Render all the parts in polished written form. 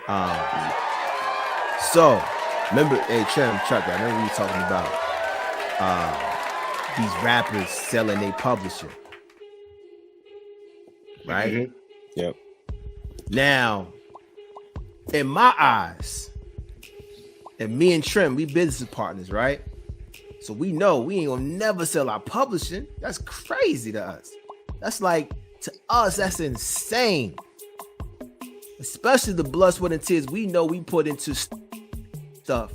Um, so remember, hey Chuck, I remember we were talking about these rappers selling a publisher, right? Mm-hmm. Yep. Now, in my eyes, and me and Trim, we business partners, right? So we know we ain't gonna never sell our publishing. That's crazy to us. That's like, to us, that's insane. Especially the blood, sweat, and tears we know we put into stuff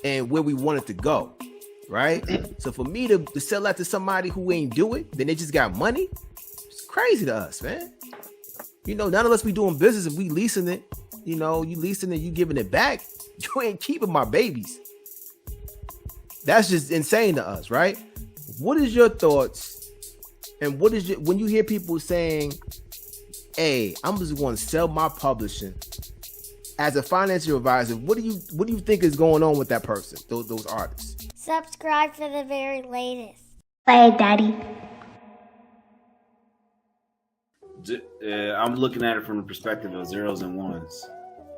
and where we want it to go, right? So for me to sell that to somebody who ain't do it, then they just got money, it's crazy to us, man. You know, none of us we doing business if we leasing it. You know, you leasing it, you giving it back. You ain't keeping my babies. That's just insane to us, right? What is your thoughts? And what is when you hear people saying, hey, I'm just going to sell my publishing as a financial advisor, what do you think is going on with that person, those artists? Subscribe for the very latest. Play, Daddy. I'm looking at it from the perspective of zeros and ones.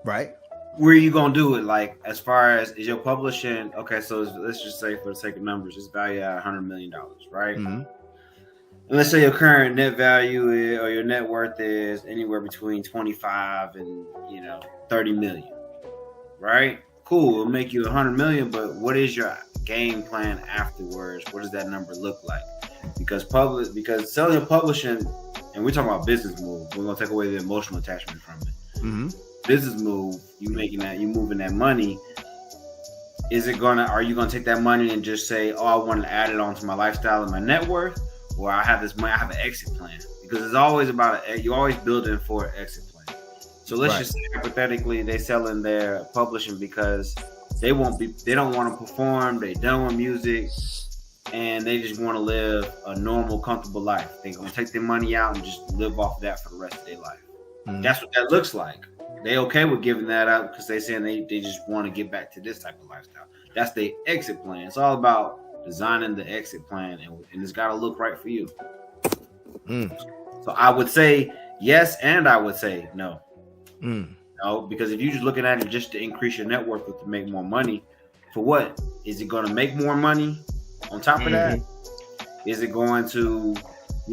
Right. Where are you gonna do it? Like, as far as is your publishing? Okay, so let's just say, for the sake of numbers, it's valued at $100 million, right? Mm-hmm. And let's say your current net value or your net worth is anywhere between 25 and 30 million, right? Cool, it'll make you 100 million, but what is your game plan afterwards? What does that number look like? Because selling and publishing, and we're talking about business move, we're gonna take away the emotional attachment from it. Mm-hmm. Business move, you moving that money. Are you gonna take that money and just say, oh, I want to add it onto my lifestyle and my net worth, or I have this money, I have an exit plan? Because it's always you're always building for an exit plan. So let's just say hypothetically they selling their publishing because they don't want to perform, they done with music, and they just want to live a normal, comfortable life. They're gonna take their money out and just live off of that for the rest of their life. Mm-hmm. That's what that looks like. They okay with giving that up because they saying they just want to get back to this type of lifestyle. That's the exit plan. It's all about designing the exit plan, and it's got to look right for you. So I would say yes, and I would say no. No, because if you're just looking at it just to increase your net worth or to make more money, for what? Is it going to make more money on top of that? Is it going to,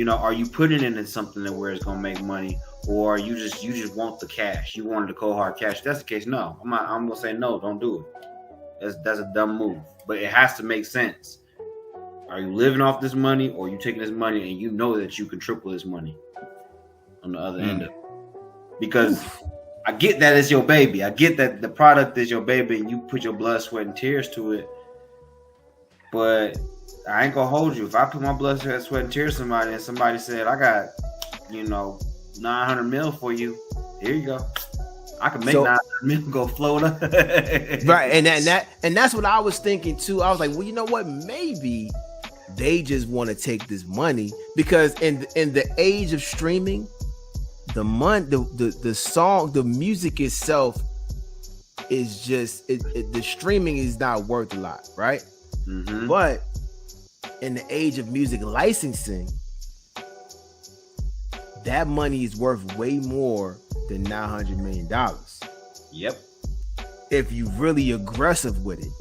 are you putting it in something where it's going to make money? Or you just want the cash. You wanted the cold hard cash. If that's the case, no. I'm gonna say no. Don't do it. That's a dumb move. But it has to make sense. Are you living off this money, or are you taking this money and you know that you can triple this money on the other end of it? Because I get that it's your baby. I get that the product is your baby, and you put your blood, sweat, and tears to it. But I ain't gonna hold you. If I put my blood, sweat, and tears to somebody, and somebody said, "I got, 900 mil for you. Here you go." I can make 900 mil go float up. Right, and that's what I was thinking too. I was like, well, you know what? Maybe they just want to take this money because in the age of streaming, the song, the music itself is just the streaming is not worth a lot, right? Mm-hmm. But in the age of music licensing, that money is worth way more than $900 million. Yep. If you really aggressive with it,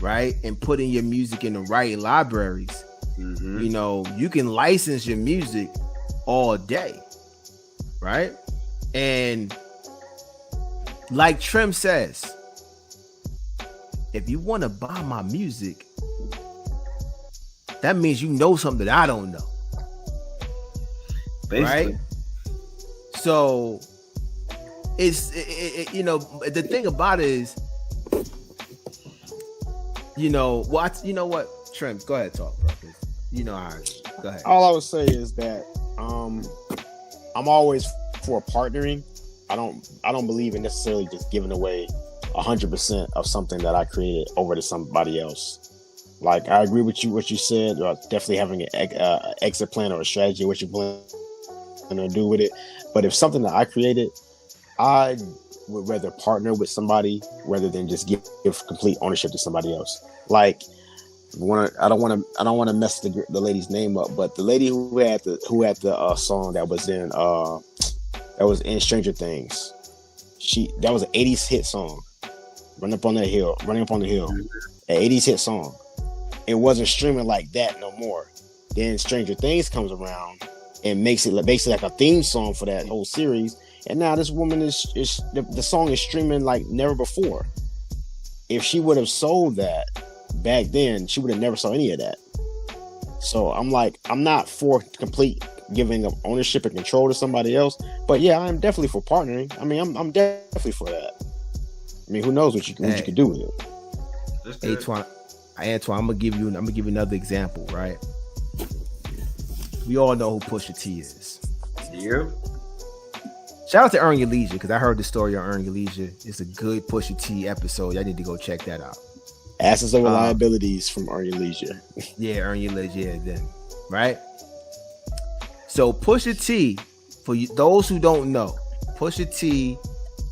right? And putting your music in the right libraries, you can license your music all day, right? And like Trim says, if you want to buy my music, that means you know something that I don't know. Basically. Right? So it's the thing about it is, what, Trim, go ahead, talk, bro. Go ahead. All I would say is that I'm always for partnering. I don't believe in necessarily just giving away 100% of something that I created over to somebody else. Like, I agree with you what you said about definitely having an exit plan or a strategy, what you plan to do with it. But if something that I created, I would rather partner with somebody rather than just give complete ownership to somebody else. Like, I don't want to mess the lady's name up, but the lady who had the song that was in Stranger Things. That was an 80s hit song. Running up on the hill. An 80s hit song. It wasn't streaming like that no more. Then Stranger Things comes around and makes it basically like a theme song for that whole series. And now this woman is the song is streaming like never before. If she would have sold that back then, she would have never saw any of that. So I'm not for complete giving up ownership and control to somebody else. But yeah, I'm definitely for partnering. I mean, I'm definitely for that. I mean, who knows what you can do with it. Hey, Antoine, I'm gonna give you another example, right? We all know who Pusha T is. You? Shout out to Earn Your Leisure, because I heard the story on Earn Your Leisure. It's a good Pusha T episode. Y'all need to go check that out. Assets over liabilities from Earn Your Leisure. Yeah, Earn Your Leisure, yeah, then. Right? So Pusha T, for those who don't know, Pusha T,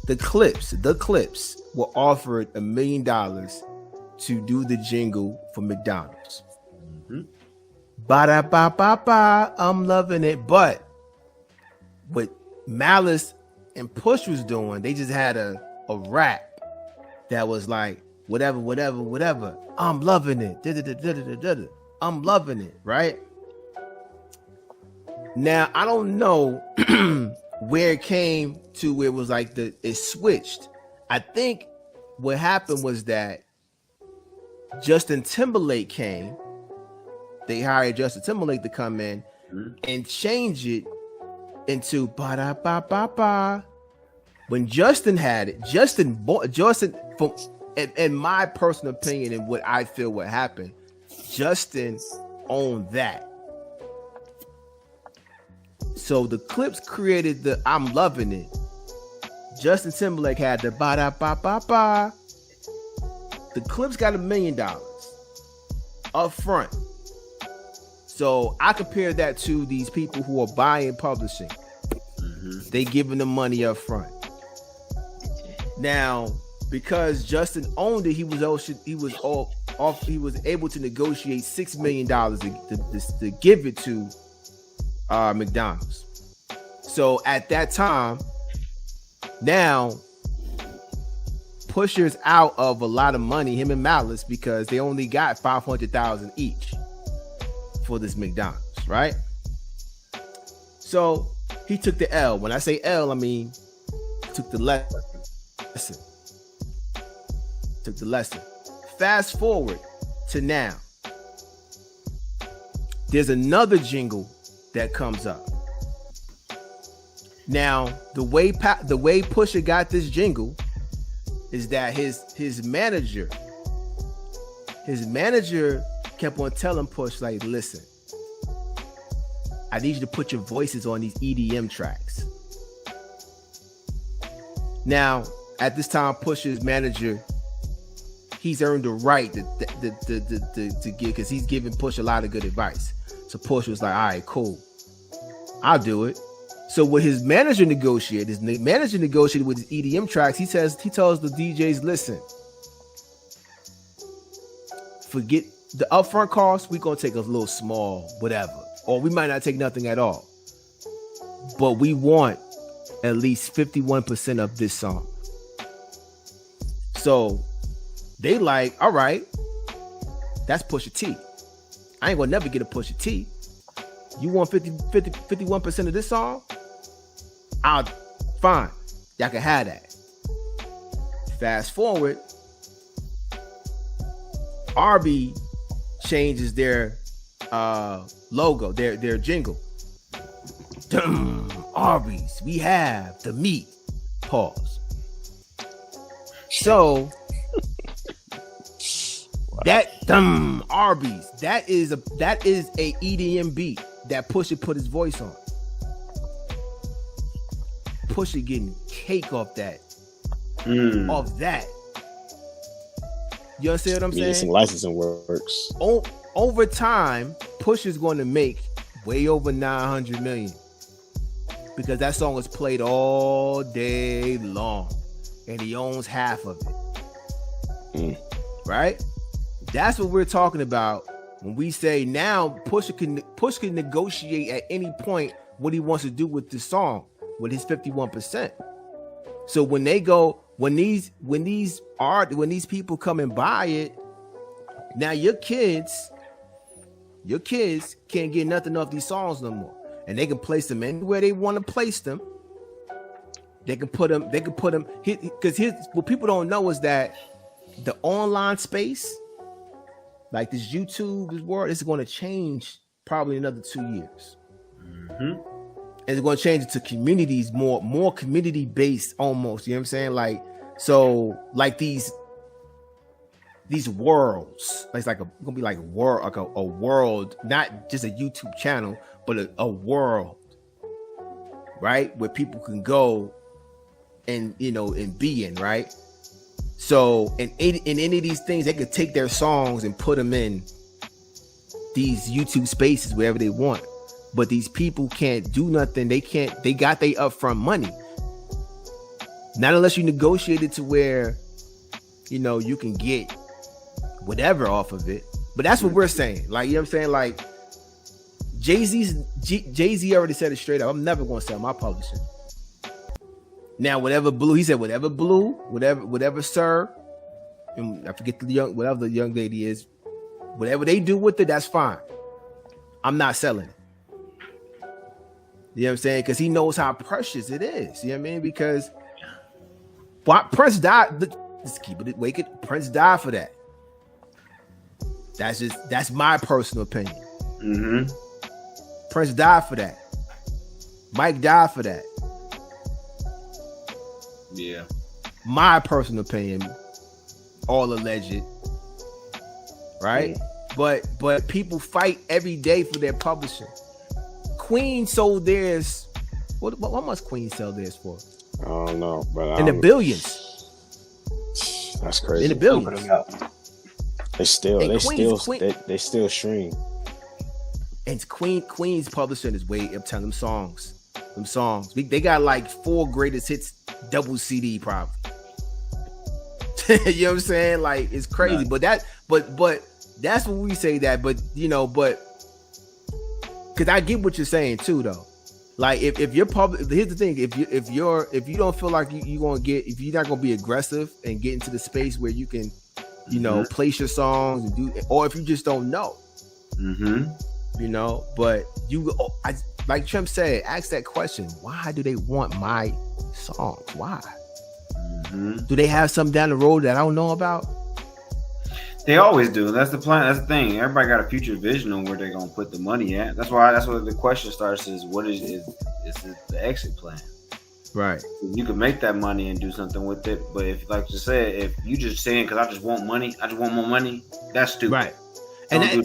the clips were offered $1 million to do the jingle for McDonald's. Mm-hmm. Ba-da-ba-ba-ba, I'm loving it. But what Malice and Push was doing, they just had a rap that was like, whatever, I'm loving it. Da-da-da-da-da-da-da. I'm loving it, right? Now, I don't know where it came to where it was like it switched. I think what happened was that Justin Timberlake came. They hired Justin Timberlake to come in and change it into ba-da-ba-ba-ba. When Justin had it, Justin, from in my personal opinion and what I feel what happened, Justin owned that. So the clips created the I'm loving it. Justin Timberlake had the ba-da-ba-ba-ba. The clips got $1 million up front. So I compare that to these people who are buying publishing. Mm-hmm. They giving them money up front. Now, because Justin owned it, he was able to negotiate $6 million to give it to McDonald's. So at that time, now Pusher's out of a lot of money, him and Malice, because they only got $500,000 each for this McDonald's, right? So he took the L. When I say L, I mean took the lesson. Took the lesson. Fast forward to now. There's another jingle that comes up. Now, the way Pusha got this jingle is that his manager kept on telling Push, like, listen, I need you to put your voices on these EDM tracks. Now, at this time, Push's manager, he's earned the right to give, because he's giving Push a lot of good advice. So Push was like, all right, cool, I'll do it. So what his manager negotiated with his EDM tracks, he tells the DJs, listen, forget the upfront cost, we're gonna take a little small whatever, or we might not take nothing at all, but we want at least 51% of this song. So they like, all right, that's Pusha T. I ain't gonna never get a Pusha T. You want 51% of this song? Fine. Y'all can have that. Fast forward, Arbys changes their logo, their jingle. Arbys, we have the meat. Pause. So that Arbys, that is a EDM beat that Pusha put his voice on. Pusha getting cake off that. Off that. You understand what I'm saying? Some licensing works. Over time, Pusha's going to make way over 900 million, because that song is played all day long, and he owns half of it. Right? That's what we're talking about when we say now Pusha can negotiate at any point what he wants to do with this song with his 51%. So when these people come and buy it, now your kids can't get nothing off these songs no more, and they can place them anywhere they want to place them. They can put them because here's what people don't know is that the online space, like this YouTube, this world, is going to change probably another 2 years. And it's going to change it to communities, more community based almost. You know what I'm saying? Like, so like these worlds, it's like gonna be like a world, like a world, not just a YouTube channel, but a world, right? Where people can go and, you know, and be in, right? So in any of these things, they could take their songs and put them in these YouTube spaces wherever they want. But these people can't do nothing. They got their upfront money. Not unless you negotiate it to where, you know, you can get whatever off of it. But that's what we're saying. Like, you know what I'm saying? Like, Jay-Z already said it straight up. I'm never going to sell my publishing. Now, whatever Blue Sir, and I forget whatever the young lady is, whatever they do with it, that's fine. I'm not selling it. You know what I'm saying? Because he knows how precious it is. You know what I mean? Because Prince died. Let's keep it wicked. Prince died for that. That's my personal opinion. Mm-hmm. Prince died for that. Mike died for that. Yeah. My personal opinion, all alleged, right? But people fight every day for their publishing. Queen sold theirs. What must Queen sell theirs for? I don't know, but in the billions. That's crazy. In the billions. They still stream. And Queen's publishing is way up telling them songs. They got like 4 greatest hits double CD probably. You know what I'm saying? Like, it's crazy. Right. But that's what we say that. But you know, because I get what you're saying too, though. Like, if you're public, here's the thing: if you don't feel like you're gonna get, if you're not gonna be aggressive and get into the space where you can, you know, place your songs and do, or if you just don't know, you know. But like Trump said, ask that question: why do they want my songs? Why? Do they have something down the road that I don't know about? They always do. That's the plan. That's the thing. Everybody got a future vision on where they're gonna put the money at. That's where the question starts: is what is the exit plan? Right. You can make that money and do something with it, but if, like you said, if you just saying because I just want money, I just want more money, that's stupid. Right. And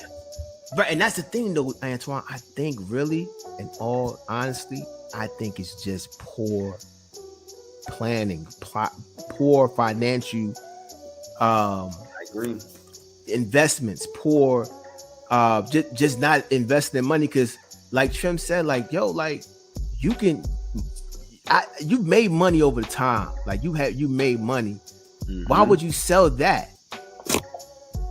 that's the thing, though, Antoine. I think really, in all honesty, I think it's just poor planning, poor financial. I agree. Investments, poor, just not investing in money. Because, like Trim said, like, yo, like you've made money over the time. Like you made money. Why would you sell that?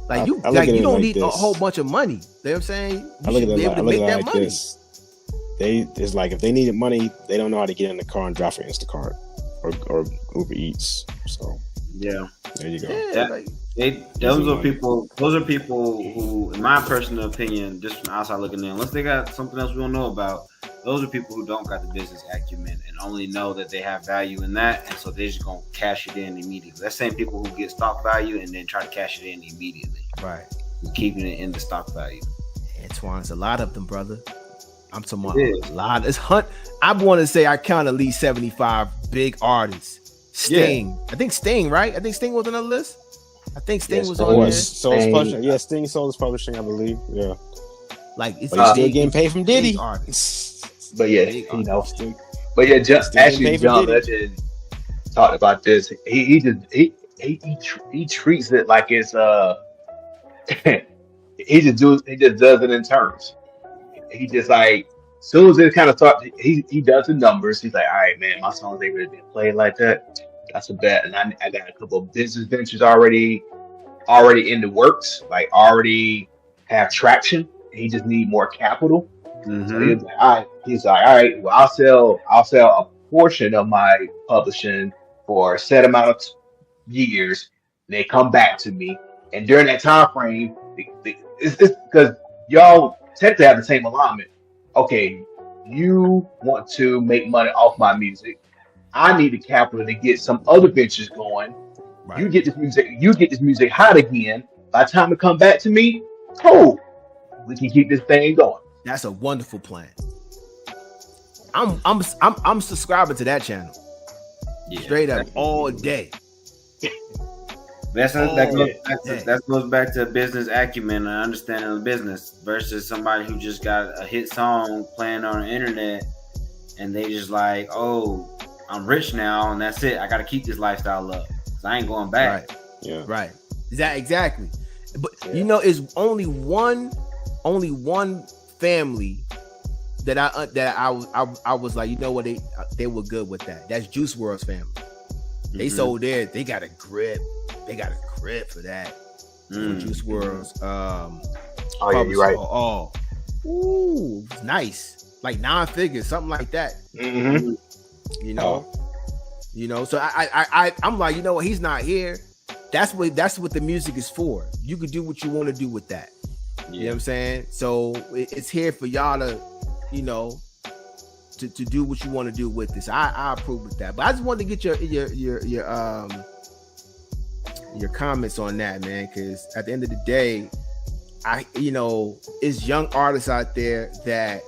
Like you don't need a whole bunch of money. You know what I'm saying? You should be able to make that money. It's like if they needed money, they don't know how to get in the car and drive for Instacart or Uber Eats. So yeah, there you go. Yeah, those are people who, in my personal opinion, just from outside looking in, unless they got something else we don't know about, those are people who don't got the business acumen and only know that they have value in that, and so they're just gonna cash it in immediately. That's same people who get stock value and then try to cash it in immediately. Right. Keeping it in the stock value. Antoine's a lot of them, brother. I'm talking about a lot. I want to say I count at least 75 big artists. Sting. Yeah. I think Sting, right? I think Sting was on the list. I think Sting was on there. Publishing. Yeah, Sting sold his publishing, I believe. Yeah. Like, it's still getting paid from Diddy. But yeah, you know. But yeah, just actually, John Legend talked about this. He treats it like it's he just does it in terms. He just like, as soon as it kind of starts, he does the numbers. He's like, all right, man, my songs ain't really been played like that. That's a bet. And I got a couple of business ventures already in the works, like already have traction. He just need more capital. So he's like, all right. Well, I'll sell a portion of my publishing for a set amount of years. And they come back to me, and during that time frame, it's because y'all tend to have the same alignment. Okay, you want to make money off my music. I need the capital to get some other ventures going. Right. You get this music hot again. By the time it come back to me, cool. We can keep this thing going. That's a wonderful plan. I'm subscribing to that channel. Yeah, Straight up all day. That goes back to business acumen and understanding the business versus somebody who just got a hit song playing on the internet and they just like, oh, I'm rich now and that's it. I got to keep this lifestyle up. I ain't going back. Right. Yeah. Right. Exactly. But you know, it's only one family that I was like, you know what, they were good with that. That's Juice WRLD's family. They sold theirs. They got a grip. They got a grip for that. Juice WRLD's. Oh yeah, you're right. Oh, ooh, nice. Like 9 figures, something like that. Mm-hmm. You know. So I'm like, you know what? He's not here. That's what the music is for. You can do what you want to do with that. You know what I'm saying? So it's here for y'all to, you know, to do what you want to do with this. I approve with that. But I just wanted to get your comments on that, man, because at the end of the day, it's young artists out there that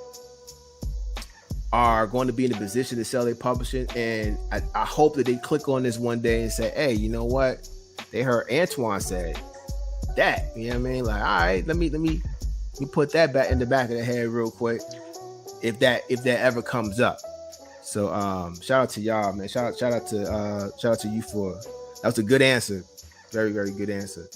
are going to be in a position to sell their publishing, and I hope that they click on this one day and say, hey, you know what? They heard Antoine said that. You know what I mean? Like, all right, let me put that back in the back of the head real quick. If that ever comes up. So shout out to y'all, man. Shout out to you for that was a good answer. Very, very good answer.